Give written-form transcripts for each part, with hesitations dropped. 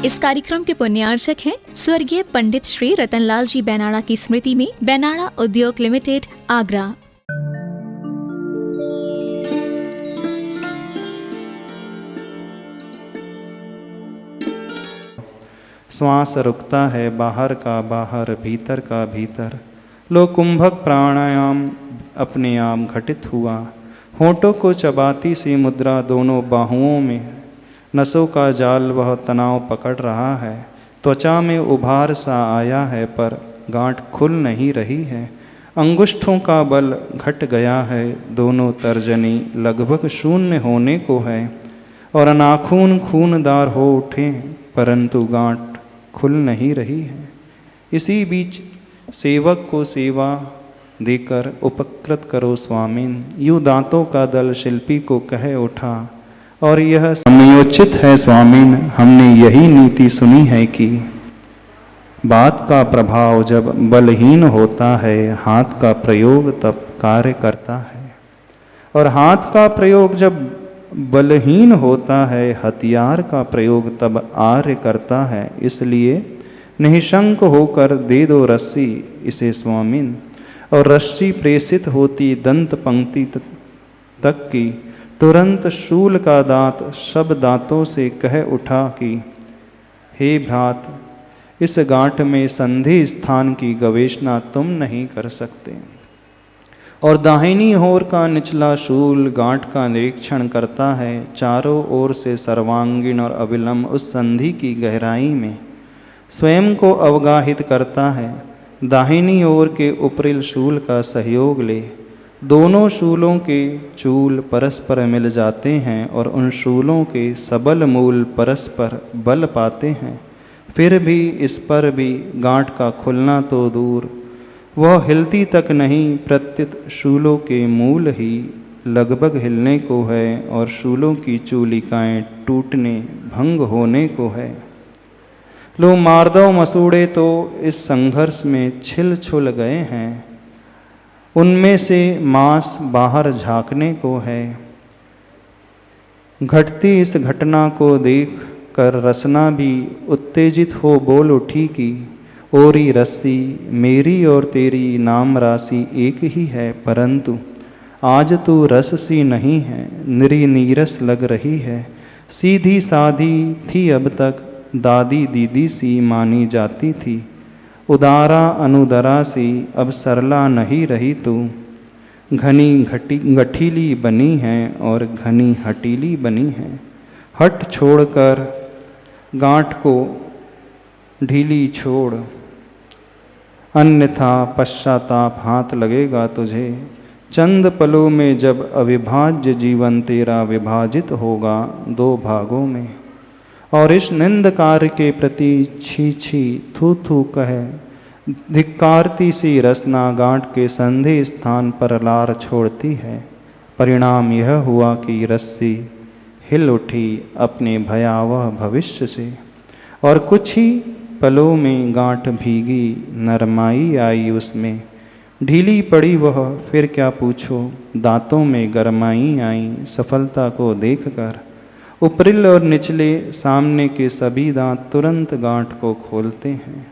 इस कार्यक्रम के पुण्यार्चक हैं स्वर्गीय पंडित श्री रतनलाल जी बैनाड़ा की स्मृति में बैनाड़ा उद्योग लिमिटेड, आगरा। श्वास रुकता है बाहर का बाहर, भीतर का भीतर। लो कुंभक प्राणायाम अपने आप घटित हुआ। होठों को चबाती सी मुद्रा दोनों बाहुओं में, नसों का जाल वह तनाव पकड़ रहा है। त्वचा में उभार सा आया है पर गांठ खुल नहीं रही है। अंगुष्ठों का बल घट गया है, दोनों तर्जनी लगभग शून्य होने को है और नाखून खूनदार हो उठे परंतु गांठ खुल नहीं रही है। इसी बीच सेवक को सेवा देकर उपकृत करो स्वामिन, यूँ दांतों का दल शिल्पी को कह उठा। और यह समयोचित है स्वामिन, हमने यही नीति सुनी है कि बात का प्रभाव जब बलहीन होता है, हाथ का प्रयोग तब कार्य करता है, और हाथ का प्रयोग जब बलहीन होता है, हथियार का प्रयोग तब आर्य करता है। इसलिए निःशंक होकर दे दो रस्सी इसे स्वामिन। और रस्सी प्रेषित होती दंत पंक्ति तक की, तुरंत शूल का दांत सब दांतों से कह उठा कि हे भ्रात, इस गांठ में संधि स्थान की गवेषणा तुम नहीं कर सकते। और दाहिनी ओर का निचला शूल गांठ का निरीक्षण करता है, चारों ओर से सर्वांगीण और अविलंब उस संधि की गहराई में स्वयं को अवगाहित करता है। दाहिनी ओर के उपरिल शूल का सहयोग ले। दोनों शूलों के चूल परस्पर मिल जाते हैं और उन शूलों के सबल मूल परस्पर बल पाते हैं। फिर भी इस पर भी गांठ का खुलना तो दूर, वह हिलती तक नहीं, प्रत्युत शूलों के मूल ही लगभग हिलने को है और शूलों की चूलिकाएं टूटने भंग होने को है। लो मार्दव मसूड़े तो इस संघर्ष में छिल छुल गए हैं, उनमें से मांस बाहर झांकने को है। घटती इस घटना को देख कर रसना भी उत्तेजित हो बोल उठी कि ओरी रस्सी, मेरी और तेरी नाम राशि एक ही है, परंतु आज तू रस सी नहीं है, निरी नीरस लग रही है। सीधी साधी थी अब तक, दादी दीदी सी मानी जाती थी, उदारा अनुदरा सी अब सरला नहीं रही तू। घनी गठीली बनी है और घनी हटीली बनी है। हट छोड़कर गांठ को ढीली छोड़, अन्यथा पश्चाताप हाथ लगेगा तुझे। चंद पलों में जब अविभाज्य जीवन तेरा विभाजित होगा दो भागों में, और इस निंद कार्य के प्रति छी छी थू थू कहे धिक्कारती सी रसना गांठ के संधि स्थान पर लार छोड़ती है। परिणाम यह हुआ कि रस्सी हिल उठी अपने भयावह भविष्य से, और कुछ ही पलों में गांठ भीगी, नरमाई आई उसमें। ढीली पड़ी वह, फिर क्या पूछो, दांतों में गरमाई आई सफलता को देखकर। उपरिल और निचले सामने के सभी दांत तुरंत गांठ को खोलते हैं।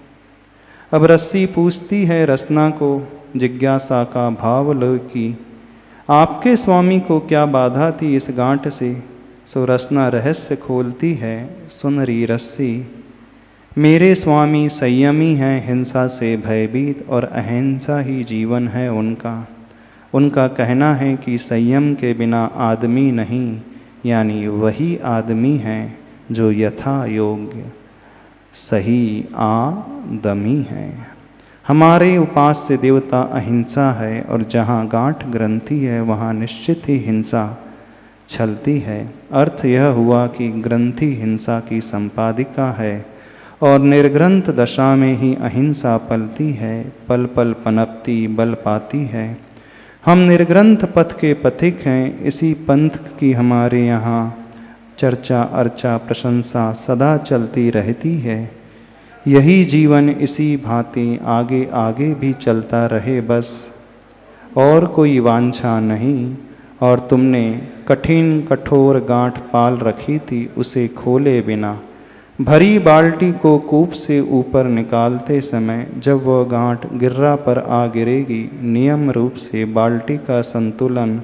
अब रस्सी पूछती है रसना को, जिज्ञासा का भाव लो कि आपके स्वामी को क्या बाधा थी इस गांठ से। सो रसना रहस्य खोलती है, सुन रही रस्सी, मेरे स्वामी संयमी हैं, हिंसा से भयभीत और अहिंसा ही जीवन है उनका। उनका कहना है कि संयम के बिना आदमी नहीं, यानी वही आदमी है जो यथा योग्य सही आदमी है। हमारे उपास्य देवता अहिंसा है, और जहाँ गांठ ग्रंथि है वहाँ निश्चित ही हिंसा छलती है। अर्थ यह हुआ कि ग्रंथि हिंसा की संपादिका है और निर्ग्रंथ दशा में ही अहिंसा पलती है, पल पल पनपती बल पाती है। हम निर्ग्रंथ पथ के पथिक हैं, इसी पंथ की हमारे यहाँ चर्चा अर्चा प्रशंसा सदा चलती रहती है। यही जीवन इसी भांति आगे आगे भी चलता रहे बस, और कोई वांछा नहीं। और तुमने कठिन कठोर गांठ पाल रखी थी, उसे खोले बिना भरी बाल्टी को कूप से ऊपर निकालते समय जब वह गांठ गिर्रा पर आ गिरेगी, नियम रूप से बाल्टी का संतुलन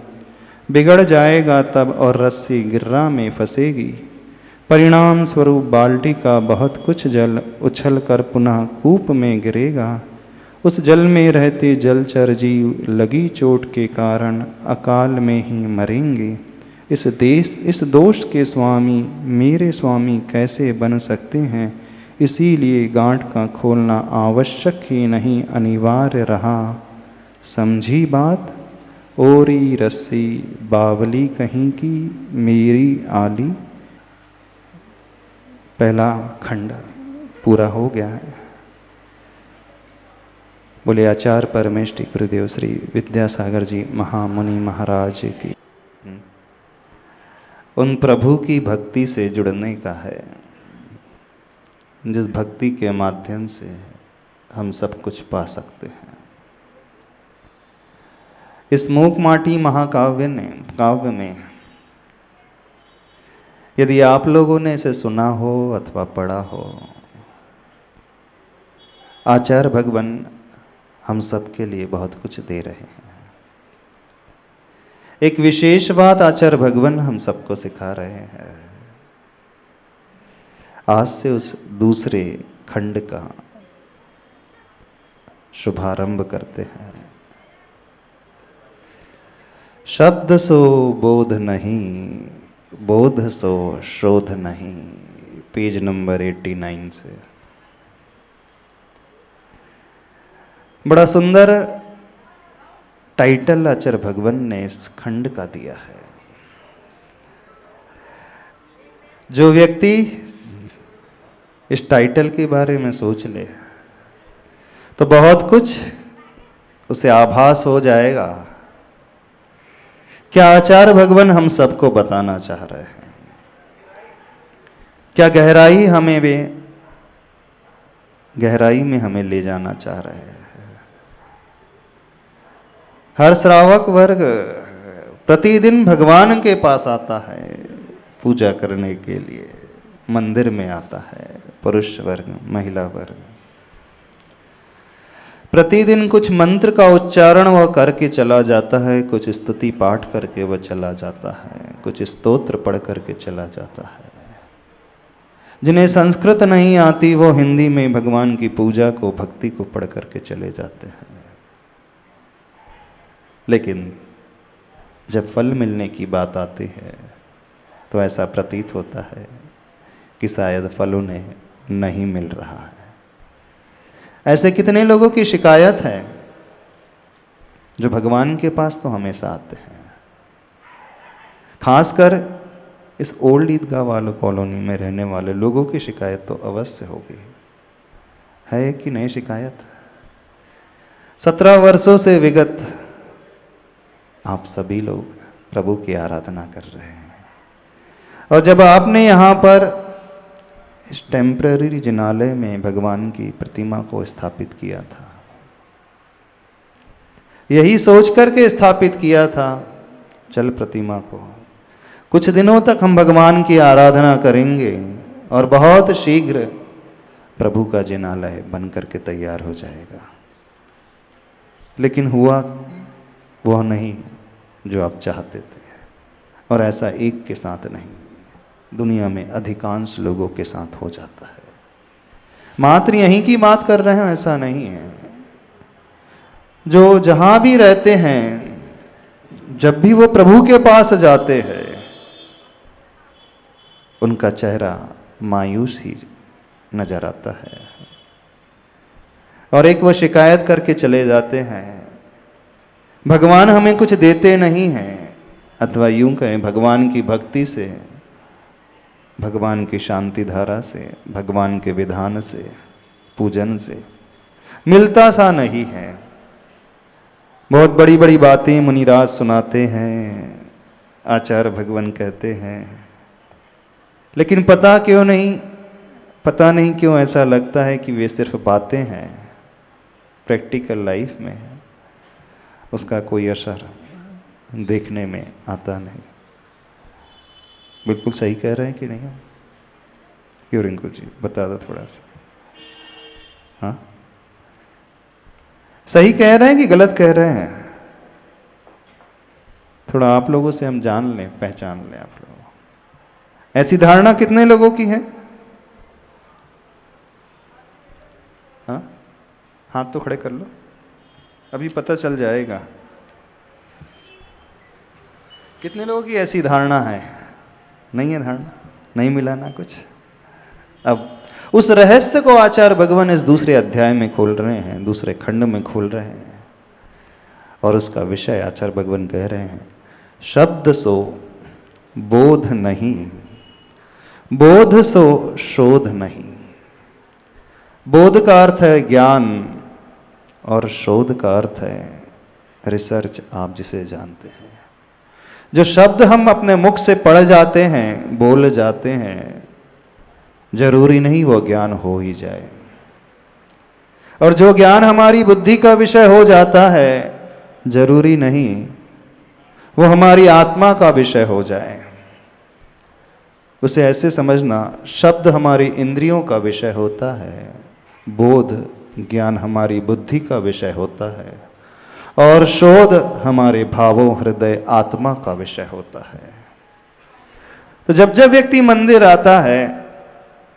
बिगड़ जाएगा तब, और रस्सी गिर्रा में फंसेगी। परिणाम स्वरूप बाल्टी का बहुत कुछ जल उछलकर पुनः कूप में गिरेगा। उस जल में रहते जलचर जीव लगी चोट के कारण अकाल में ही मरेंगे। इस दोष के स्वामी मेरे स्वामी कैसे बन सकते हैं? इसीलिए गांठ का खोलना आवश्यक ही नहीं, अनिवार्य रहा। समझी बात? ओरी रस्सी बावली कहीं की मेरी आली। पहला खंड पूरा हो गया है। बोले आचार्य परमेष्टि गुरुदेव श्री विद्यासागर जी महामुनि महाराज की। उन प्रभु की भक्ति से जुड़ने का है, जिस भक्ति के माध्यम से हम सब कुछ पा सकते हैं। इस मूक माटी महाकाव्य में यदि आप लोगों ने इसे सुना हो अथवा पढ़ा हो, आचार्य भगवान हम सब के लिए बहुत कुछ दे रहे हैं। एक विशेष बात आचार्य भगवान हम सबको सिखा रहे हैं। आज से उस दूसरे खंड का शुभारंभ करते हैं। शब्द सो बोध नहीं, बोध सो शोध नहीं, पेज नंबर 89 से। बड़ा सुंदर टाइटल आचार्य भगवान ने इस खंड का दिया है। जो व्यक्ति इस टाइटल के बारे में सोच ले तो बहुत कुछ उसे आभास हो जाएगा। क्या आचार्य भगवान हम सबको बताना चाह रहे हैं? क्या गहराई में हमें ले जाना चाह रहे हैं? हर श्रावक वर्ग प्रतिदिन भगवान के पास आता है पूजा करने के लिए, मंदिर में आता है। पुरुष वर्ग, महिला वर्ग प्रतिदिन कुछ मंत्र का उच्चारण वह करके चला जाता है, कुछ स्तुति पाठ करके वह चला जाता है, कुछ स्तोत्र पढ़ करके चला जाता है। जिन्हें संस्कृत नहीं आती वो हिंदी में भगवान की पूजा को, भक्ति को पढ़ करके चले जाते हैं। लेकिन जब फल मिलने की बात आती है तो ऐसा प्रतीत होता है कि शायद फल उन्हें नहीं मिल रहा है। ऐसे कितने लोगों की शिकायत है जो भगवान के पास तो हमेशा आते हैं। खासकर इस ओल्ड ईदगाह वालों कॉलोनी में रहने वाले लोगों की शिकायत तो अवश्य होगी। है कि नहीं शिकायत? 17 वर्षों से विगत आप सभी लोग प्रभु की आराधना कर रहे हैं, और जब आपने यहाँ पर इस टेम्पररी जिनालय में भगवान की प्रतिमा को स्थापित किया था, यही सोच करके स्थापित किया था चल प्रतिमा को, कुछ दिनों तक हम भगवान की आराधना करेंगे और बहुत शीघ्र प्रभु का जिनालय बन करके तैयार हो जाएगा। लेकिन हुआ वह नहीं जो आप चाहते थे, और ऐसा एक के साथ नहीं, दुनिया में अधिकांश लोगों के साथ हो जाता है। मात्र यहीं की बात कर रहे हैं ऐसा नहीं है। जो जहां भी रहते हैं, जब भी वो प्रभु के पास जाते हैं, उनका चेहरा मायूस ही नजर आता है, और एक वो शिकायत करके चले जाते हैं, भगवान हमें कुछ देते नहीं हैं, अथवा यूं कहें भगवान की भक्ति से, भगवान की शांति धारा से, भगवान के विधान से, पूजन से मिलता सा नहीं है। बहुत बड़ी बड़ी बातें मुनिराज सुनाते हैं, आचार्य भगवान कहते हैं, लेकिन पता नहीं क्यों ऐसा लगता है कि वे सिर्फ बातें हैं, प्रैक्टिकल लाइफ में उसका कोई असर देखने में आता नहीं। बिल्कुल सही कह रहे हैं कि नहीं? क्यों रिंकू जी, बता दो थोड़ा सा। हाँ, सही कह रहे हैं कि गलत कह रहे हैं? थोड़ा आप लोगों से हम जान लें, पहचान लें आप लोगों। ऐसी धारणा कितने लोगों की है? हाँ, हाथ तो खड़े कर लो, अभी पता चल जाएगा कितने लोगों की ऐसी धारणा है। नहीं है धारणा, नहीं मिला ना कुछ। अब उस रहस्य को आचार्य भगवान इस दूसरे अध्याय में खोल रहे हैं, दूसरे खंड में खोल रहे हैं, और उसका विषय आचार्य भगवान कह रहे हैं, शब्द सो बोध नहीं, बोध सो शोध नहीं। बोध का अर्थ है ज्ञान और शोध का अर्थ है रिसर्च, आप जिसे जानते हैं। जो शब्द हम अपने मुख से पढ़ जाते हैं, बोल जाते हैं, जरूरी नहीं वो ज्ञान हो ही जाए। और जो ज्ञान हमारी बुद्धि का विषय हो जाता है, जरूरी नहीं वो हमारी आत्मा का विषय हो जाए। उसे ऐसे समझना, शब्द हमारी इंद्रियों का विषय होता है, बोध ज्ञान हमारी बुद्धि का विषय होता है, और शोध हमारे भावों, हृदय, आत्मा का विषय होता है। तो जब जब व्यक्ति मंदिर आता है,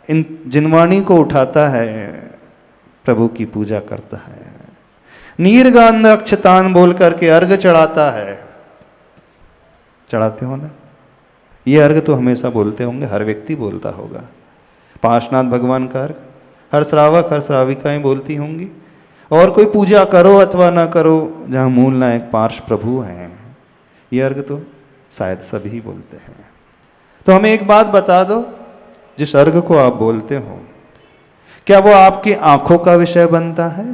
इन जिनवाणी को उठाता है, प्रभु की पूजा करता है, नीरगांध अक्षतान बोल करके अर्घ चढ़ाता है, चढ़ाते हो ना? ये अर्घ तो हमेशा बोलते होंगे, हर व्यक्ति बोलता होगा। पार्श्वनाथ भगवान का अर्घ हर श्रावक, हर श्राविकाएं बोलती होंगी। और कोई पूजा करो अथवा ना करो, जहां मूल नायक पार्श्व प्रभु हैं, ये अर्घ तो शायद सभी बोलते हैं। तो हमें एक बात बता दो, जिस अर्घ को आप बोलते हो, क्या वो आपकी आंखों का विषय बनता है?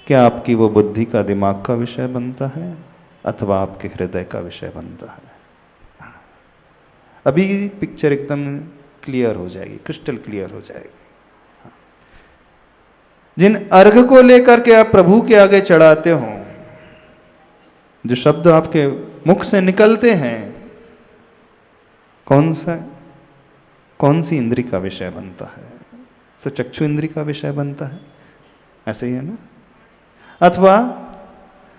क्या आपकी वो बुद्धि का, दिमाग का विषय बनता है? अथवा आपके हृदय का विषय बनता है? अभी पिक्चर एकदम क्लियर हो जाएगी, क्रिस्टल क्लियर हो जाएगी। जिन अर्घ को लेकर के आप प्रभु के आगे चढ़ाते हो, जो शब्द आपके मुख से निकलते हैं, कौन सी इंद्री का विषय बनता है? सो चक्षु इंद्री का विषय बनता है, ऐसे ही है ना? अथवा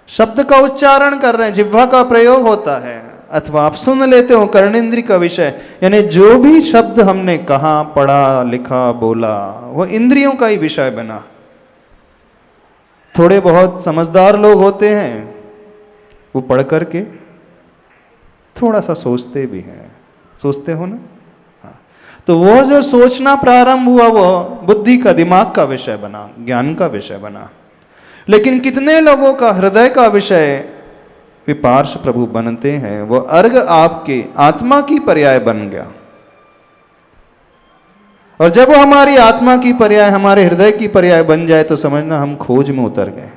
शब्द का उच्चारण कर रहे हैं, जिह्वा का प्रयोग होता है, अथवा आप सुन लेते हो, कर्णेंद्री का विषय। यानी जो भी शब्द हमने कहा, पढ़ा, लिखा, बोला, वो इंद्रियों का ही विषय बना। थोड़े बहुत समझदार लोग होते हैं, वो पढ़ करके थोड़ा सा सोचते भी हैं, सोचते हो ना? हाँ। तो वो जो सोचना प्रारंभ हुआ, वो बुद्धि का, दिमाग का विषय बना, ज्ञान का विषय बना। लेकिन कितने लोगों का हृदय का विषय वे पार्श्व प्रभु बनते हैं, वो अर्घ आपके आत्मा की पर्याय बन गया। और जब वो हमारी आत्मा की पर्याय, हमारे हृदय की पर्याय बन जाए, तो समझना हम खोज में उतर गए।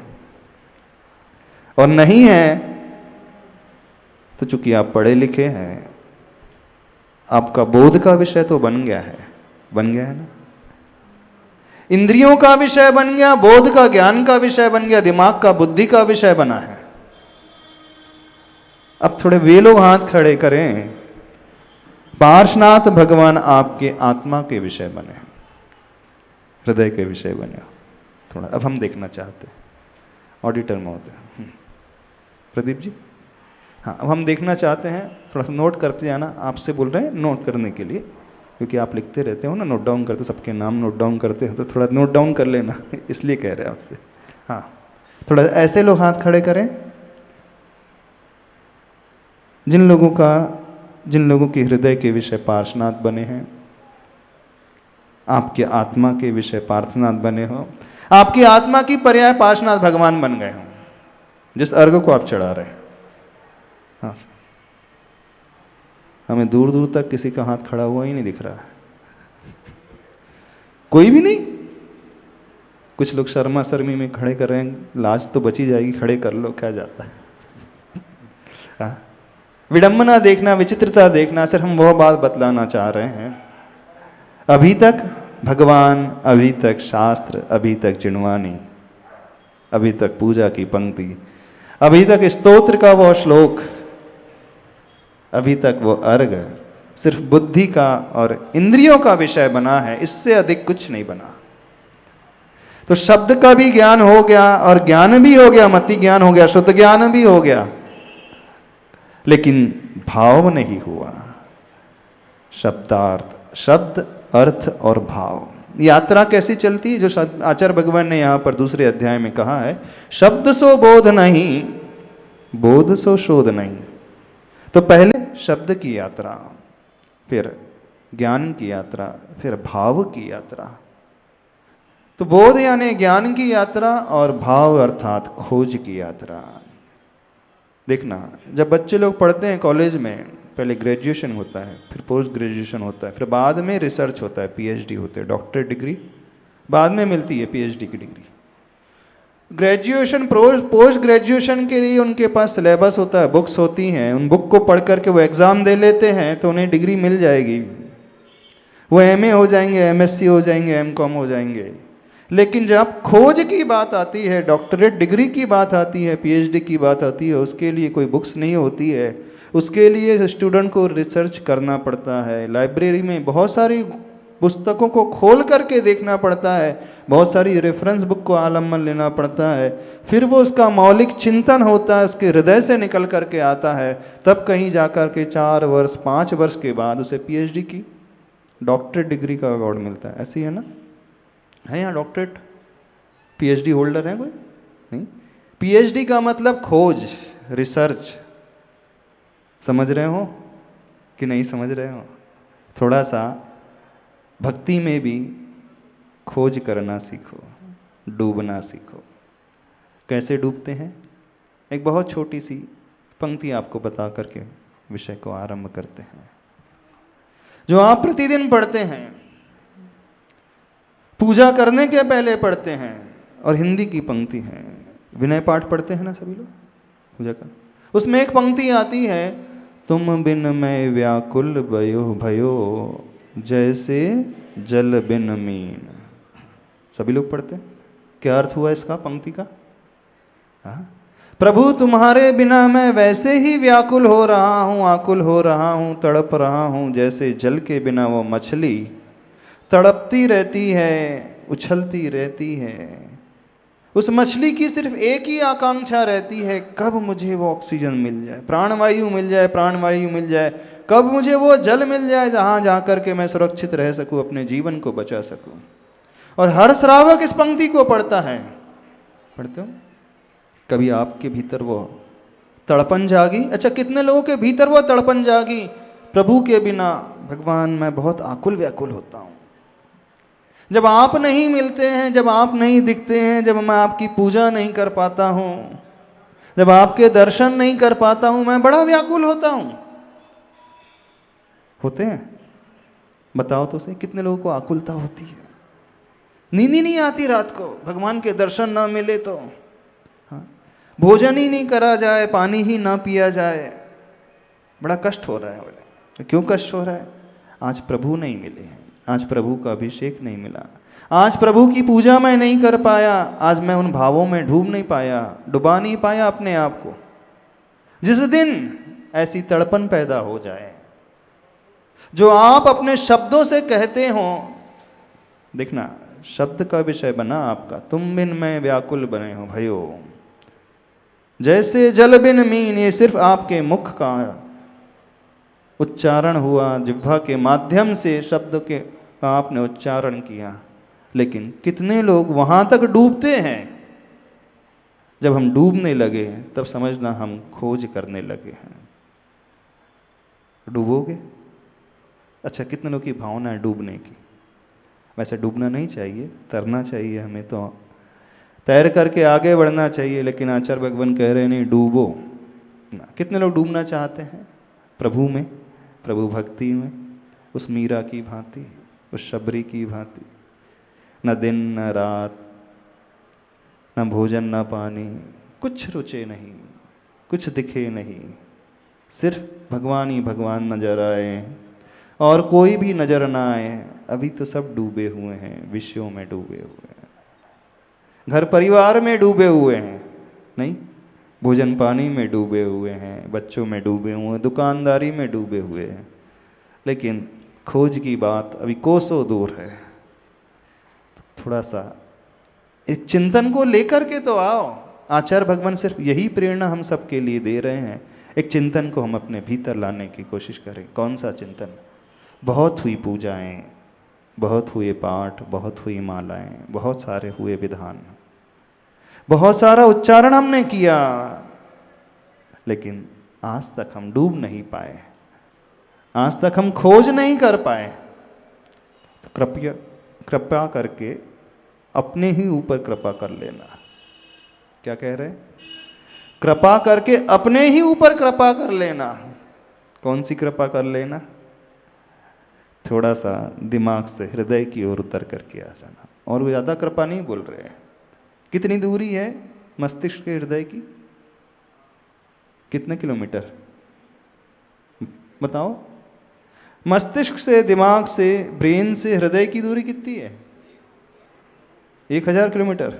और नहीं है तो चूंकि आप पढ़े लिखे हैं, आपका बोध का विषय तो बन गया है, बन गया है ना? इंद्रियों का विषय बन गया, बोध का, ज्ञान का विषय बन गया, दिमाग का, बुद्धि का विषय बना है। अब थोड़े वे लोग हाथ खड़े करें, पार्श्वनाथ भगवान आपके आत्मा के विषय बने, हृदय के विषय बने। थोड़ा अब हम देखना चाहते हैं, ऑडिटर महोदय, प्रदीप जी, हाँ, अब हम देखना चाहते हैं। थोड़ा सा नोट करते जाना, आपसे बोल रहे हैं नोट करने के लिए, क्योंकि आप लिखते रहते हो ना, नोट डाउन करते, सबके नाम नोट डाउन करते हैं, तो थोड़ा नोट डाउन कर लेना, इसलिए कह रहे हैं आपसे। हाँ, थोड़ा ऐसे लोग हाथ खड़े करें, जिन लोगों के हृदय के विषय पार्श्वनाथ बने हैं, आपके आत्मा के विषय पार्थनाथ बने हो, आपकी आत्मा की पर्याय पार्श्वनाथ भगवान बन गए हो, जिस अर्घ को आप चढ़ा रहे हैं। हाँ, हमें दूर दूर तक किसी का हाथ खड़ा हुआ ही नहीं दिख रहा है, कोई भी नहीं। कुछ लोग शर्मा शर्मी में खड़े कर रहे हैं, लाज तो बची जाएगी, खड़े कर लो, क्या जाता है। हाँ, विडंबना देखना, विचित्रता देखना, सिर्फ हम वह बात बतलाना चाह रहे हैं। अभी तक भगवान, अभी तक शास्त्र, अभी तक जिनवाणी, अभी तक पूजा की पंक्ति, अभी तक स्तोत्र का वो श्लोक, अभी तक वो अर्घ, सिर्फ बुद्धि का और इंद्रियों का विषय बना है, इससे अधिक कुछ नहीं बना। तो शब्द का भी ज्ञान हो गया और ज्ञान भी हो गया, मति ज्ञान हो गया, शुद्ध ज्ञान भी हो गया, लेकिन भाव नहीं हुआ। शब्दार्थ, शब्द, अर्थ और भाव, यात्रा कैसी चलती है? जो आचार्य भगवान ने यहां पर दूसरे अध्याय में कहा है, शब्द सो बोध नहीं, बोध सो शोध नहीं। तो पहले शब्द की यात्रा, फिर ज्ञान की यात्रा, फिर भाव की यात्रा। तो बोध यानी ज्ञान की यात्रा और भाव अर्थात खोज की यात्रा। देखना, जब बच्चे लोग पढ़ते हैं कॉलेज में, पहले ग्रेजुएशन होता है, फिर पोस्ट ग्रेजुएशन होता है, फिर बाद में रिसर्च होता है, पीएचडी होते हैं, डॉक्टरेट डिग्री बाद में मिलती है, पीएचडी की डिग्री। ग्रेजुएशन पोस्ट ग्रेजुएशन के लिए उनके पास सिलेबस होता है, बुक्स होती हैं, उन बुक को पढ़ करके वो एग्ज़ाम दे लेते हैं तो उन्हें डिग्री मिल जाएगी, वो एमए हो जाएंगे, एमएससी हो जाएंगे, एमकॉम हो जाएंगे। लेकिन जब खोज की बात आती है, डॉक्टरेट डिग्री की बात आती है, पीएचडी की बात आती है, उसके लिए कोई बुक्स नहीं होती है, उसके लिए स्टूडेंट को रिसर्च करना पड़ता है, लाइब्रेरी में बहुत सारी पुस्तकों को खोल करके देखना पड़ता है, बहुत सारी रेफरेंस बुक को आलम्बन लेना पड़ता है, फिर वो उसका मौलिक चिंतन होता है, उसके हृदय से निकल करके आता है, तब कहीं जाकर के 4 वर्ष 5 वर्ष के बाद उसे पीएचडी की डॉक्टरेट डिग्री का अवार्ड मिलता है। ऐसी है ना? है यहाँ डॉक्टरेट पीएचडी होल्डर है कोई? नहीं। पीएचडी का मतलब खोज, रिसर्च। समझ रहे हो कि नहीं समझ रहे हो? थोड़ा सा भक्ति में भी खोज करना सीखो, डूबना सीखो। कैसे डूबते हैं? एक बहुत छोटी सी पंक्ति आपको बता करके विषय को आरंभ करते हैं, जो आप प्रतिदिन पढ़ते हैं, पूजा करने के पहले पढ़ते हैं, और हिंदी की पंक्ति है, विनय पाठ पढ़ते हैं ना सभी लोग पूजा कर, उसमें एक पंक्ति आती है, तुम बिन मैं व्याकुल भयो जैसे जल बिन मीन। सभी लोग पढ़ते हैं। क्या अर्थ हुआ इसका पंक्ति का? हाँ? प्रभु तुम्हारे बिना मैं वैसे ही व्याकुल हो रहा हूँ, आकुल हो रहा हूँ, तड़प रहा हूँ, जैसे जल के बिना वो मछली तड़पती रहती है, उछलती रहती है। उस मछली की सिर्फ एक ही आकांक्षा रहती है, कब मुझे वो ऑक्सीजन मिल जाए, प्राणवायु मिल जाए, प्राणवायु मिल जाए, कब मुझे वो जल मिल जाए जहां जाकर के मैं सुरक्षित रह सकूं, अपने जीवन को बचा सकूं। और हर श्रावक इस पंक्ति को पढ़ता है। पढ़ते हो? कभी आपके भीतर वो तड़पन जागी? अच्छा, कितने लोगों के भीतर वो तड़पन जागी, प्रभु के बिना भगवान मैं बहुत आकुल व्याकुल होता हूं, जब आप नहीं मिलते हैं, जब आप नहीं दिखते हैं, जब मैं आपकी पूजा नहीं कर पाता हूं, जब आपके दर्शन नहीं कर पाता हूं, मैं बड़ा व्याकुल होता हूं। होते हैं? बताओ तो सही, कितने लोगों को आकुलता होती है, नींद ही नहीं आती रात को, भगवान के दर्शन ना मिले तो, हाँ? भोजन ही नहीं करा जाए, पानी ही ना पिया जाए, बड़ा कष्ट हो रहा है। बोले क्यों कष्ट हो रहा है? आज प्रभु नहीं मिले हैं, आज प्रभु का अभिषेक नहीं मिला, आज प्रभु की पूजा मैं नहीं कर पाया, आज मैं उन भावों में डूब नहीं पाया, डुबा नहीं पाया अपने आप को। जिस दिन ऐसी तड़पन पैदा हो जाए जो आप अपने शब्दों से कहते हो, देखना शब्द का विषय बना आपका, तुम बिन मैं व्याकुल बने हो भयो जैसे जल बिन मीन। ये सिर्फ आपके मुख का उच्चारण हुआ, जिह्वा के माध्यम से शब्द के आपने उच्चारण किया, लेकिन कितने लोग वहां तक डूबते हैं। जब हम डूबने लगे तब समझना हम खोज करने लगे हैं। डूबोगे? अच्छा, कितने लोग की भावना है डूबने की? वैसे डूबना नहीं चाहिए, तरना चाहिए, हमें तो तैर करके आगे बढ़ना चाहिए, लेकिन आचार्य भगवान कह रहे नहीं डूबो ना। कितने लोग डूबना चाहते हैं प्रभु में, प्रभु भक्ति में, उस मीरा की भांति, उस शबरी की भांति, न दिन न रात, न भोजन न पानी, कुछ रुचे नहीं, कुछ दिखे नहीं, सिर्फ भगवान ही भगवान नजर आए और कोई भी नजर ना आए। अभी तो सब डूबे हुए हैं, विषयों में डूबे हुए हैं, घर परिवार में डूबे हुए हैं, नहीं भोजन पानी में डूबे हुए हैं, बच्चों में डूबे हुए हैं, दुकानदारी में डूबे हुए हैं, लेकिन खोज की बात अभी कोसों दूर है। थोड़ा सा इस चिंतन को लेकर के तो आओ। आचार्य भगवान सिर्फ यही प्रेरणा हम सबके लिए दे रहे हैं, एक चिंतन को हम अपने भीतर लाने की कोशिश करें। कौन सा चिंतन? बहुत हुई पूजाएं, बहुत हुए पाठ, बहुत हुई मालाएं, बहुत सारे हुए विधान, बहुत सारा उच्चारण हमने किया, लेकिन आज तक हम डूब नहीं पाए, आज तक हम खोज नहीं कर पाए। तो कृपया करके अपने ही ऊपर कृपा कर लेना। क्या कह रहे? कृपा करके अपने ही ऊपर कृपा कर लेना। कौन सी कृपा कर लेना? थोड़ा सा दिमाग से हृदय की ओर उतर करके आ जाना। और वो ज़्यादा कृपा नहीं बोल रहे हैं। कितनी दूरी है मस्तिष्क के हृदय की? कितने किलोमीटर बताओ? मस्तिष्क से, दिमाग से, ब्रेन से हृदय की दूरी कितनी है? 1000 किलोमीटर।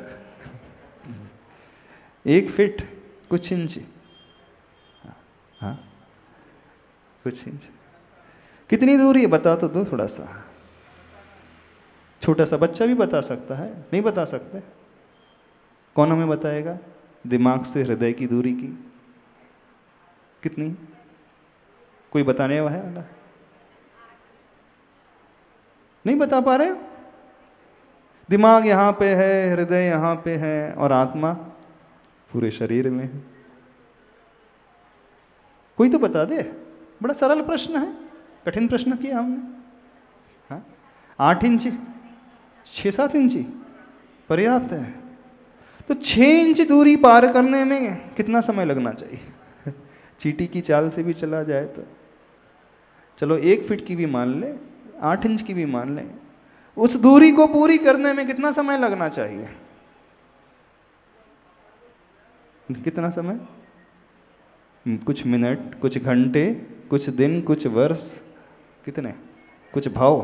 1 फीट कुछ इंच। हाँ, कुछ इंच। कितनी दूरी है बता तो दो थोड़ा सा। छोटा सा बच्चा भी बता सकता है, नहीं बता सकते? कौन हमें बताएगा? दिमाग से हृदय की दूरी की कितनी? कोई बताने वाला है? नहीं बता पा रहे हो? दिमाग यहाँ पे है, हृदय यहाँ पे है, और आत्मा पूरे शरीर में है। कोई तो बता दे। बड़ा सरल प्रश्न है, कठिन प्रश्न किया हमने। हाँ, 8 इंच, 6-7 इंच पर्याप्त है। तो 6 इंच दूरी पार करने में कितना समय लगना चाहिए? चींटी की चाल से भी चला जाए तो चलो 1 फीट की भी मान ले, 8 इंच की भी मान लें, उस दूरी को पूरी करने में कितना समय लगना चाहिए? कितना समय? कुछ मिनट, कुछ घंटे, कुछ दिन, कुछ वर्ष, कितने? कुछ भाव।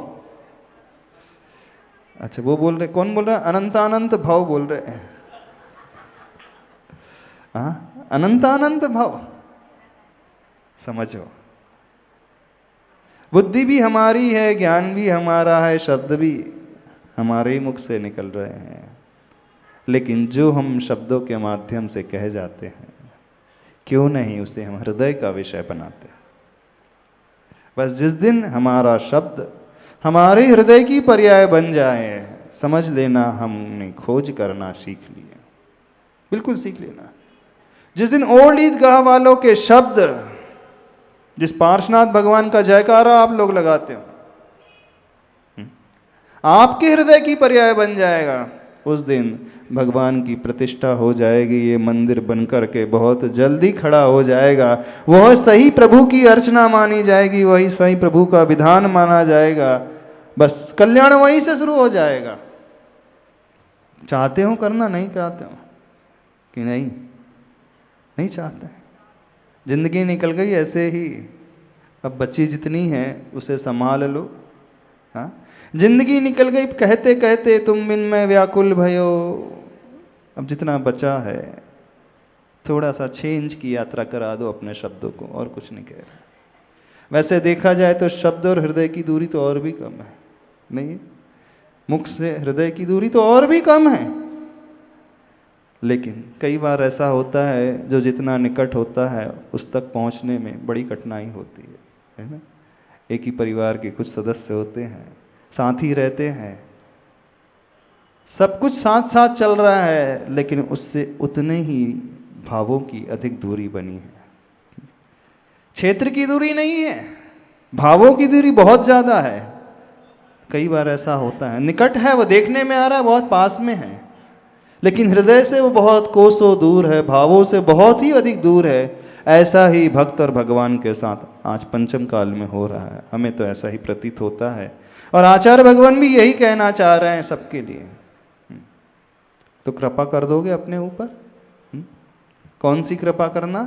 अच्छा, वो बोल रहे, कौन बोल रहा है? अनंतानंत भाव बोल रहे हैं। हाँ, अनंतानंत भाव। समझो, बुद्धि भी हमारी है, ज्ञान भी हमारा है, शब्द भी हमारे ही मुख से निकल रहे हैं, लेकिन जो हम शब्दों के माध्यम से कहे जाते हैं, क्यों नहीं उसे हम हृदय का विषय बनाते हैं। बस जिस दिन हमारा शब्द हमारे हृदय की पर्याय बन जाए, समझ लेना हमने खोज करना सीख लिया। बिल्कुल सीख लेना। जिस दिन ओल्ड ईदगाह वालों के शब्द, जिस पार्श्वनाथ भगवान का जयकारा आप लोग लगाते हो, आपके हृदय की पर्याय बन जाएगा, उस दिन भगवान की प्रतिष्ठा हो जाएगी। ये मंदिर बनकर के बहुत जल्दी खड़ा हो जाएगा। वह सही प्रभु की अर्चना मानी जाएगी, वही सही प्रभु का विधान माना जाएगा। बस कल्याण वहीं से शुरू हो जाएगा। चाहते हो करना? नहीं चाहते हो कि नहीं? नहीं चाहते। जिंदगी निकल गई ऐसे ही, अब बच्ची जितनी है उसे संभाल लो। हाँ, जिंदगी निकल गई कहते कहते तुम बिन मैं व्याकुल भयो। अब जितना बचा है, थोड़ा सा 6 इंच की यात्रा करा दो अपने शब्दों को, और कुछ नहीं कह रहा। वैसे देखा जाए तो शब्द और हृदय की दूरी तो और भी कम है, नहीं? मुख से हृदय की दूरी तो और भी कम है, लेकिन कई बार ऐसा होता है जो जितना निकट होता है उस तक पहुंचने में बड़ी कठिनाई होती है ना? एक ही परिवार के कुछ सदस्य होते हैं, साथ ही रहते हैं, सब कुछ साथ साथ चल रहा है, लेकिन उससे उतने ही भावों की अधिक दूरी बनी है। क्षेत्र की दूरी नहीं है, भावों की दूरी बहुत ज्यादा है। कई बार ऐसा होता है, निकट है, वो देखने में आ रहा है बहुत पास में है, लेकिन हृदय से वो बहुत कोसों दूर है, भावों से बहुत ही अधिक दूर है। ऐसा ही भक्त और भगवान के साथ आज पंचम काल में हो रहा है। हमें तो ऐसा ही प्रतीत होता है, और आचार्य भगवान भी यही कहना चाह रहे हैं सबके लिए। तो कृपा कर दोगे अपने ऊपर? कौन सी कृपा करना?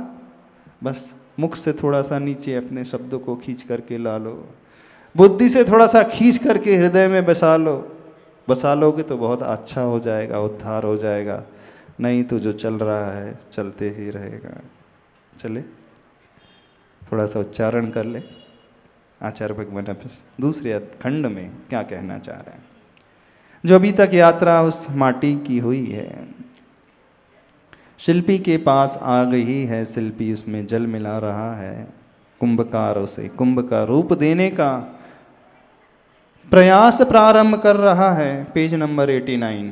बस मुख से थोड़ा सा नीचे अपने शब्दों को खींच करके ला लो, बुद्धि से थोड़ा सा खींच करके हृदय में बसा लो। बसा लोगे तो बहुत अच्छा हो जाएगा, उद्धार हो जाएगा। नहीं तो जो चल रहा है चलते ही रहेगा। चले, थोड़ा सा उच्चारण कर ले। आचार्य भगवान अब दूसरे खंड में क्या कहना चाह रहे हैं। जो अभी तक यात्रा उस माटी की हुई है, शिल्पी के पास आ गई है, शिल्पी उसमें जल मिला रहा है, कुंभकार उसे कुंभ का रूप देने का प्रयास प्रारंभ कर रहा है। Page number 89।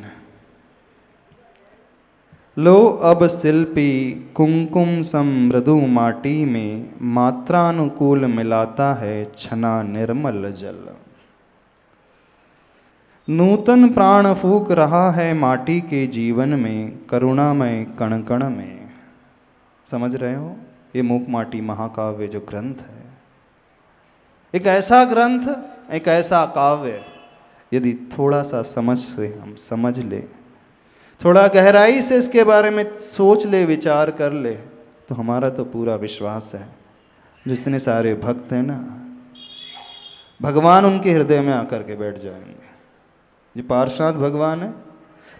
लो अब शिल्पी कुंकुम सम मृदु माटी में मात्रानुकूल मिलाता है छना निर्मल जल। नूतन प्राण फूक रहा है माटी के जीवन में करुणामय कण कण में। समझ रहे हो, ये मूक माटी महाकाव्य जो ग्रंथ है, एक ऐसा ग्रंथ, एक ऐसा काव्य, यदि थोड़ा सा समझ से हम समझ ले, थोड़ा गहराई से इसके बारे में सोच ले, विचार कर ले, तो हमारा तो पूरा विश्वास है जितने सारे भक्त हैं ना, भगवान उनके हृदय में आकर के बैठ जाएंगे। जो पार्षद भगवान है,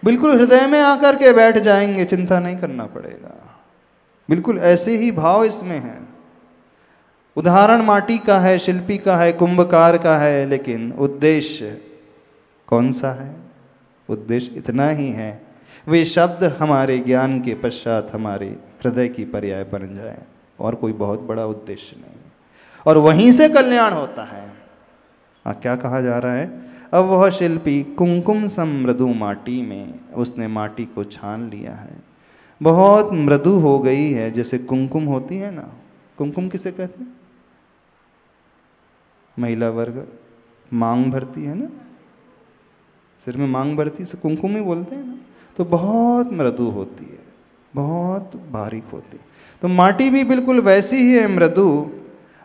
बिल्कुल हृदय में आकर के बैठ जाएंगे, चिंता नहीं करना पड़ेगा। बिल्कुल ऐसे ही भाव इसमें है। उदाहरण माटी का है, शिल्पी का है, कुंभकार का है, लेकिन उद्देश्य कौन सा है? उद्देश्य इतना ही है, वे शब्द हमारे ज्ञान के पश्चात हमारे हृदय की पर्याय बन जाए, और कोई बहुत बड़ा उद्देश्य नहीं। और वहीं से कल्याण होता है। क्या कहा जा रहा है? अब वह शिल्पी कुंकुम सम मृदु माटी में, उसने माटी को छान लिया है, बहुत मृदु हो गई है। जैसे कुमकुम होती है ना, कुमकुम किसे कहते हैं? महिला वर्ग मांग भरती है ना, सिर में मांग भरती है, कुमकुम ही बोलते हैं ना। तो बहुत मृदु होती है, बहुत बारीक होती है। तो माटी भी बिल्कुल वैसी ही है, मृदु।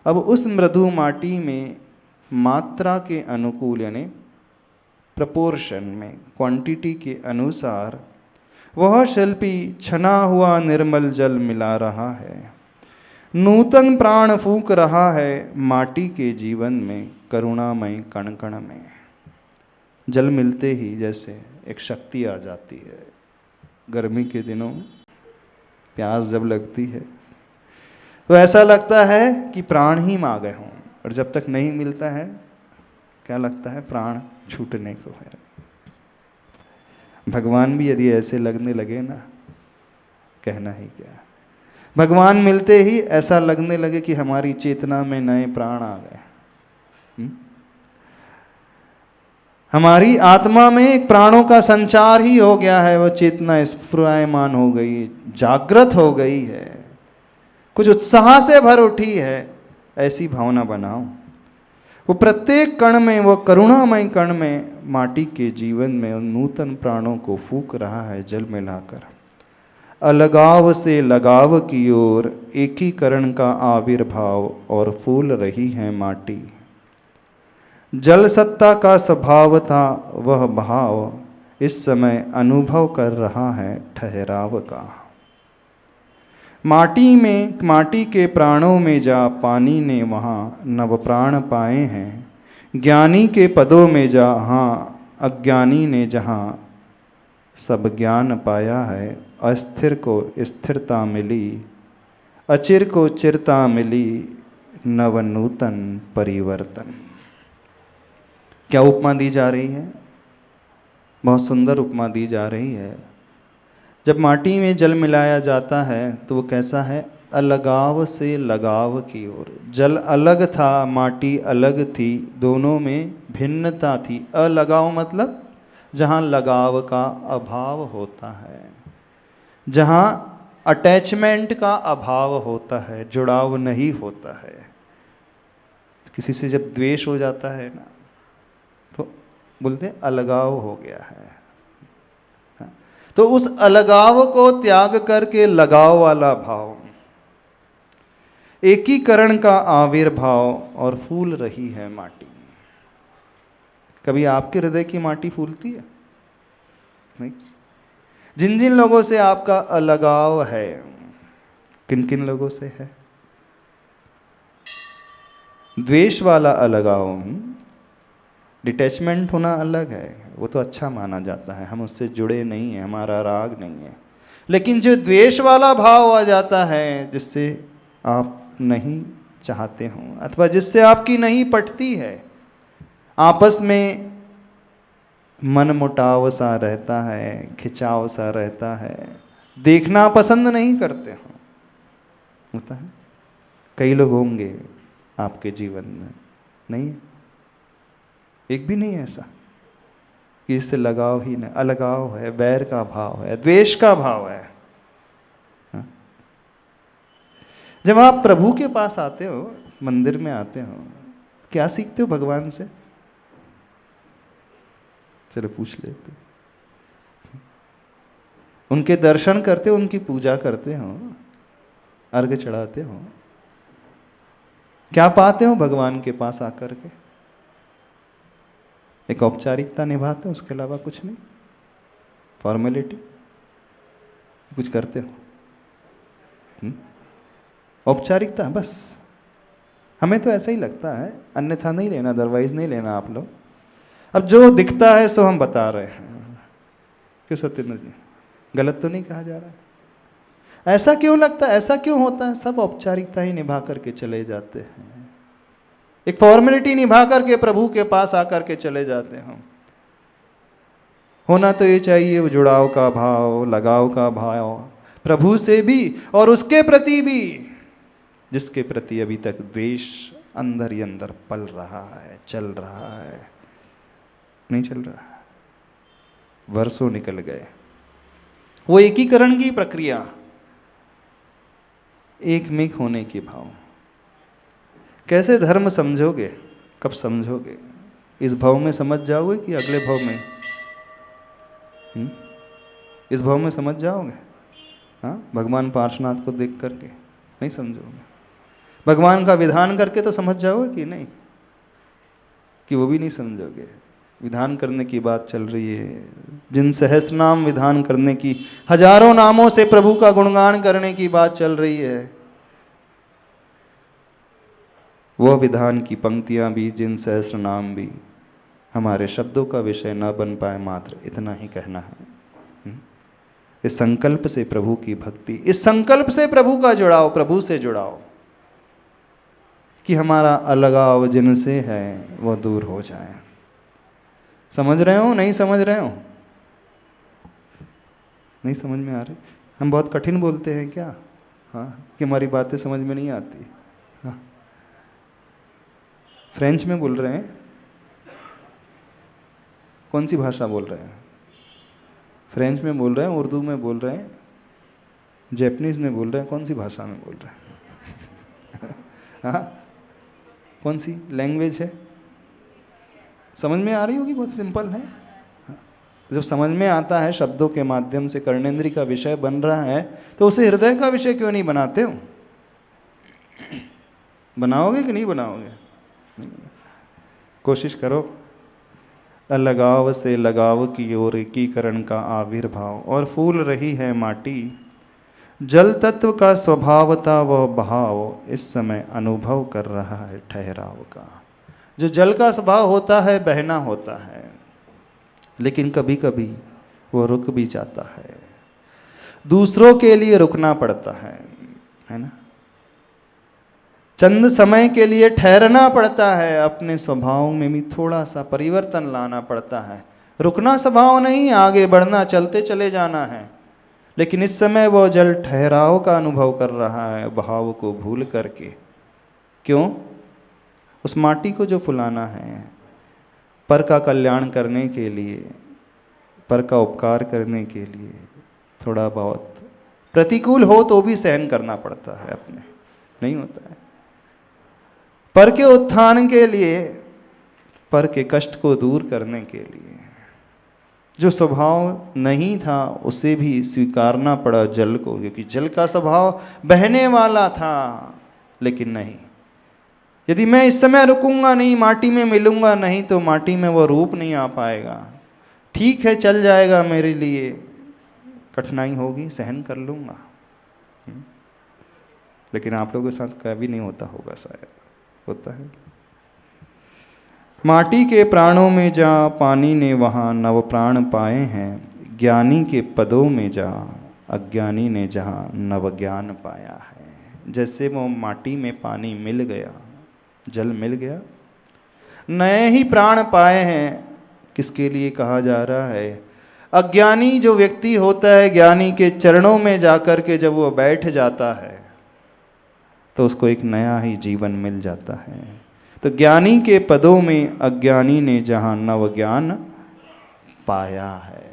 अब उस मृदु माटी में मात्रा के अनुकूल, यानी प्रपोर्शन में, क्वांटिटी के अनुसार वह शिल्पी छना हुआ निर्मल जल मिला रहा है, नूतन प्राण फूंक रहा है माटी के जीवन में करुणामय कण कण में। जल मिलते ही जैसे एक शक्ति आ जाती है। गर्मी के दिनों में प्यास जब लगती है तो ऐसा लगता है कि प्राण ही मांग गए हों, और जब तक नहीं मिलता है क्या लगता है? प्राण छूटने को है। भगवान भी यदि ऐसे लगने लगे ना, कहना ही क्या। भगवान मिलते ही ऐसा लगने लगे कि हमारी चेतना में नए प्राण आ गए, हमारी आत्मा में एक प्राणों का संचार ही हो गया है। वह चेतना स्फुरायमान हो गई, जागृत हो गई है, कुछ उत्साह से भर उठी है। ऐसी भावना बनाओ। वो प्रत्येक कण में, वो करुणामय कण में, माटी के जीवन में उन नूतन प्राणों को फूंक रहा है जल मिलाकर। अलगाव से लगाव की ओर एकीकरण का आविर्भाव और फूल रही है माटी। जल सत्ता का स्वभाव था वह भाव, इस समय अनुभव कर रहा है ठहराव का। माटी में, माटी के प्राणों में जा पानी ने वहाँ नव प्राण पाए हैं। ज्ञानी के पदों में जहाँ अज्ञानी ने जहाँ सब ज्ञान पाया है। अस्थिर को स्थिरता मिली, अचिर को चिरता मिली, नव नूतन परिवर्तन। क्या उपमा दी जा रही है? बहुत सुंदर उपमा दी जा रही है। जब माटी में जल मिलाया जाता है तो वो कैसा है? अलगाव से लगाव की ओर। जल अलग था, माटी अलग थी, दोनों में भिन्नता थी। अलगाव मतलब जहाँ लगाव का अभाव होता है, जहाँ अटैचमेंट का अभाव होता है, जुड़ाव नहीं होता है। किसी से जब द्वेष हो जाता है ना, तो बोलते हैं अलगाव हो गया है। तो उस अलगाव को त्याग करके लगाव वाला भाव, एकीकरण का आविर्भाव, और फूल रही है माटी। कभी आपके हृदय की माटी फूलती है? नहीं। जिन जिन लोगों से आपका अलगाव है, किन किन लोगों से है? द्वेष वाला अलगाव, डिटैचमेंट होना अलग है, वो तो अच्छा माना जाता है, हम उससे जुड़े नहीं हैं, हमारा राग नहीं है। लेकिन जो द्वेष वाला भाव आ जाता है, जिससे आप नहीं चाहते हो, अथवा जिससे आपकी नहीं पटती है, आपस में मनमुटाव सा रहता है, खिंचाव सा रहता है, देखना पसंद नहीं करते हो, होता है। कई लोग होंगे आपके जीवन में, नहीं है? एक भी नहीं है ऐसा कि इससे लगाव ही नहीं, अलगाव है, बैर का भाव है, द्वेष का भाव है। हाँ? जब आप प्रभु के पास आते हो, मंदिर में आते हो, क्या सीखते हो भगवान से? चलो पूछ लेते। उनके दर्शन करते हो, उनकी पूजा करते हो, अर्घ चढ़ाते हो, क्या पाते हो भगवान के पास आकर के? एक औपचारिकता निभाते हो, उसके अलावा कुछ नहीं, फॉर्मेलिटी कुछ करते हो, औपचारिकता बस। हमें तो ऐसा ही लगता है, अन्यथा नहीं लेना, अदरवाइज नहीं लेना आप लोग। अब जो दिखता है सो हम बता रहे हैं। क्यों सत्येंद्र जी, गलत तो नहीं कहा जा रहा है? ऐसा क्यों लगता है, ऐसा क्यों होता है? सब औपचारिकता ही निभा करके चले जाते हैं, एक फॉर्मेलिटी निभा करके प्रभु के पास आकर के चले जाते हैं। होना तो ये चाहिए वो जुड़ाव का भाव, लगाव का भाव, प्रभु से भी और उसके प्रति भी जिसके प्रति अभी तक द्वेष अंदर ही अंदर पल रहा है, चल रहा है। नहीं चल रहा है, वर्षों निकल गए। वो एकीकरण की प्रक्रिया, एकमिक होने की भाव। कैसे धर्म समझोगे, कब समझोगे? इस भाव में समझ जाओगे कि अगले भाव में? इस भाव में समझ जाओगे? हाँ, भगवान पार्श्वनाथ को देख करके नहीं समझोगे। भगवान का विधान करके तो समझ जाओगे कि नहीं? कि वो भी नहीं समझोगे। विधान करने की बात चल रही है, जिन सहस्त्र नाम विधान करने की, हजारों नामों से प्रभु का गुणगान करने की बात चल रही है, वह विधान की पंक्तियां भी, जिन सहस्त्र नाम भी हमारे शब्दों का विषय न बन पाए, मात्र इतना ही कहना है। इस संकल्प से प्रभु की भक्ति, इस संकल्प से प्रभु का जुड़ाव, प्रभु से जुड़ाव, कि हमारा अलगाव जिनसे है वह दूर हो जाए। समझ रहे हो? नहीं समझ रहे हो? नहीं समझ में आ रही? हम बहुत कठिन बोलते हैं क्या? हाँ, कि हमारी बातें समझ में नहीं आती। हाँ, फ्रेंच में बोल रहे हैं? कौन सी भाषा बोल रहे हैं? फ्रेंच में बोल रहे हैं, उर्दू में बोल रहे हैं, जैपनीज में बोल रहे हैं, कौन सी भाषा में बोल रहे हैं? हाँ, कौन सी लैंग्वेज है? समझ में आ रही होगी, बहुत सिंपल है। जब समझ में आता है, शब्दों के माध्यम से कर्णेंद्री का विषय बन रहा है, तो उसे हृदय का विषय क्यों नहीं बनाते हो? बनाओगे कि नहीं बनाओगे? कोशिश करो। अलगाव से लगाव की ओर एकीकरण का आविर्भाव, और फूल रही है माटी। जल तत्व का स्वभावता व भाव इस समय अनुभव कर रहा है ठहराव का। जो जल का स्वभाव होता है, बहना होता है, लेकिन कभी कभी वो रुक भी जाता है, दूसरों के लिए रुकना पड़ता है ना? चंद समय के लिए ठहरना पड़ता है, अपने स्वभाव में भी थोड़ा सा परिवर्तन लाना पड़ता है। रुकना स्वभाव नहीं, आगे बढ़ना, चलते चले जाना है। लेकिन इस समय वो जल ठहराव का अनुभव कर रहा है, भाव को भूल करके। क्यों? उस माटी को जो फुलाना है, पर का कल्याण करने के लिए, पर का उपकार करने के लिए, थोड़ा बहुत प्रतिकूल हो तो भी सहन करना पड़ता है अपने, नहीं होता है? पर के उत्थान के लिए, पर के कष्ट को दूर करने के लिए, जो स्वभाव नहीं था उसे भी स्वीकारना पड़ा जल को, क्योंकि जल का स्वभाव बहने वाला था। लेकिन नहीं, यदि मैं इस समय रुकूंगा नहीं, माटी में मिलूंगा नहीं, तो माटी में वो रूप नहीं आ पाएगा। ठीक है, चल जाएगा, मेरे लिए कठिनाई होगी, सहन कर लूंगा। लेकिन आप लोगों के साथ कभी नहीं होता होगा, शायद होता है। माटी के प्राणों में जा पानी ने वहाँ नव प्राण पाए हैं, ज्ञानी के पदों में जा अज्ञानी ने जहाँ नव ज्ञान पाया है। जैसे वो माटी में पानी मिल गया, जल मिल गया, नए ही प्राण पाए हैं। किसके लिए कहा जा रहा है? अज्ञानी जो व्यक्ति होता है, ज्ञानी के चरणों में जाकर के जब वो बैठ जाता है तो उसको एक नया ही जीवन मिल जाता है। तो ज्ञानी के पदों में अज्ञानी ने जहां नव ज्ञान पाया है।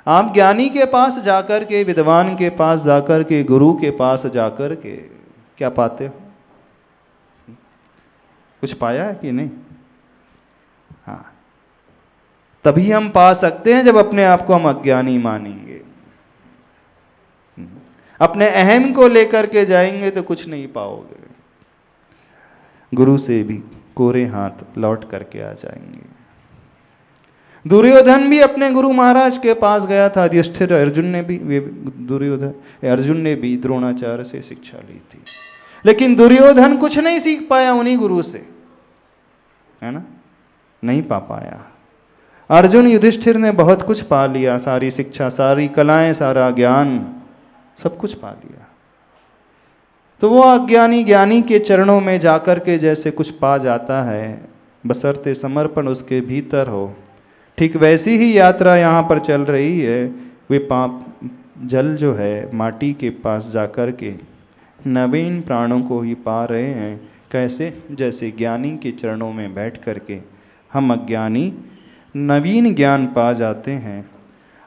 आप ज्ञानी के पास जाकर के, विद्वान के पास जाकर के, गुरु के पास जाकर के क्या पाते हो? कुछ पाया है कि नहीं? हाँ, तभी हम पा सकते हैं जब अपने आप को हम अज्ञानी मानेंगे। अपने अहम को लेकर के जाएंगे तो कुछ नहीं पाओगे। गुरु से भी कोरे हाथ लौट करके आ जाएंगे। दुर्योधन भी अपने गुरु महाराज के पास गया था। युधिष्ठिर, अर्जुन ने भी, अर्जुन ने भी द्रोणाचार्य से शिक्षा ली थी, लेकिन दुर्योधन कुछ नहीं सीख पाया उन्हीं गुरु से, है ना, नहीं पा पाया। अर्जुन, युधिष्ठिर ने बहुत कुछ पा लिया, सारी शिक्षा, सारी कलाएं, सारा ज्ञान, सब कुछ पा लिया। तो वो अज्ञानी ज्ञानी के चरणों में जाकर के जैसे कुछ पा जाता है, बशर्ते समर्पण उसके भीतर हो। ठीक वैसी ही यात्रा यहाँ पर चल रही है। वे पाप जल जो है माटी के पास जाकर के नवीन प्राणों को ही पा रहे हैं। कैसे? जैसे ज्ञानी के चरणों में बैठ करके हम अज्ञानी नवीन ज्ञान पा जाते हैं।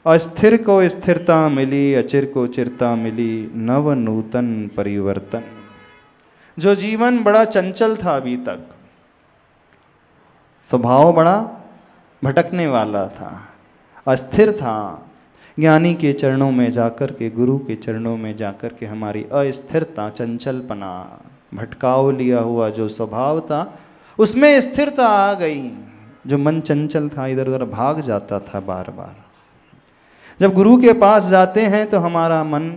अस्थिर को स्थिरता मिली, अचिर को चिरता मिली, नव नूतन परिवर्तन। जो जीवन बड़ा चंचल था अभी तक, स्वभाव बड़ा भटकने वाला था, अस्थिर था, ज्ञानी के चरणों में जाकर के, गुरु के चरणों में जाकर के हमारी अस्थिरता, चंचलपना, भटकाव लिया हुआ जो स्वभाव था उसमें स्थिरता आ गई। जो मन चंचल था, इधर उधर भाग जाता था बार बार, जब गुरु के पास जाते हैं तो हमारा मन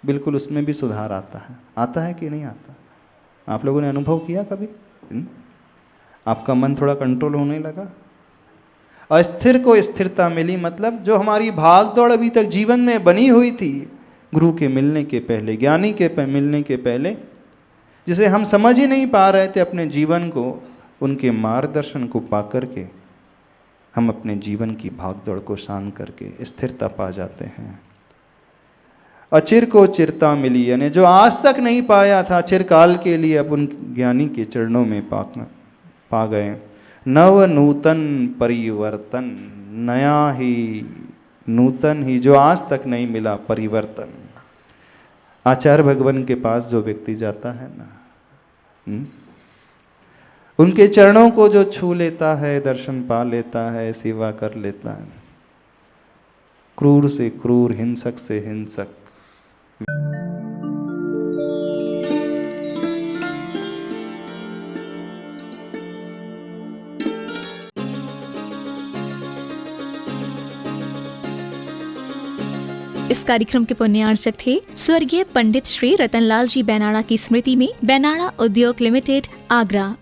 बिल्कुल उसमें भी सुधार आता है। आता है कि नहीं आता? आप लोगों ने अनुभव किया कभी? आपका मन थोड़ा कंट्रोल होने लगा। अस्थिर को स्थिरता मिली, मतलब जो हमारी भाग दौड़ अभी तक जीवन में बनी हुई थी, गुरु के मिलने के पहले, ज्ञानी के मिलने के पहले, जिसे हम समझ ही नहीं पा रहे थे अपने जीवन को, उनके मार्गदर्शन को पा करके हम अपने जीवन की भागदौड़ को शांत करके स्थिरता पा जाते हैं। अचिर को चिरता मिली, यानी जो आज तक नहीं पाया था चिरकाल के लिए, अब उन ज्ञानी के चरणों में पा गए। नव नूतन परिवर्तन, नया ही, नूतन ही, जो आज तक नहीं मिला, परिवर्तन। आचार्य भगवान के पास जो व्यक्ति जाता है ना, उनके चरणों को जो छू लेता है, दर्शन पा लेता है, सेवा कर लेता है, क्रूर से क्रूर, हिंसक से हिंसक। इस कार्यक्रम के पुण्यार्चक थे स्वर्गीय पंडित श्री रतनलाल जी बेनाड़ा की स्मृति में बेनाड़ा उद्योग लिमिटेड, आगरा।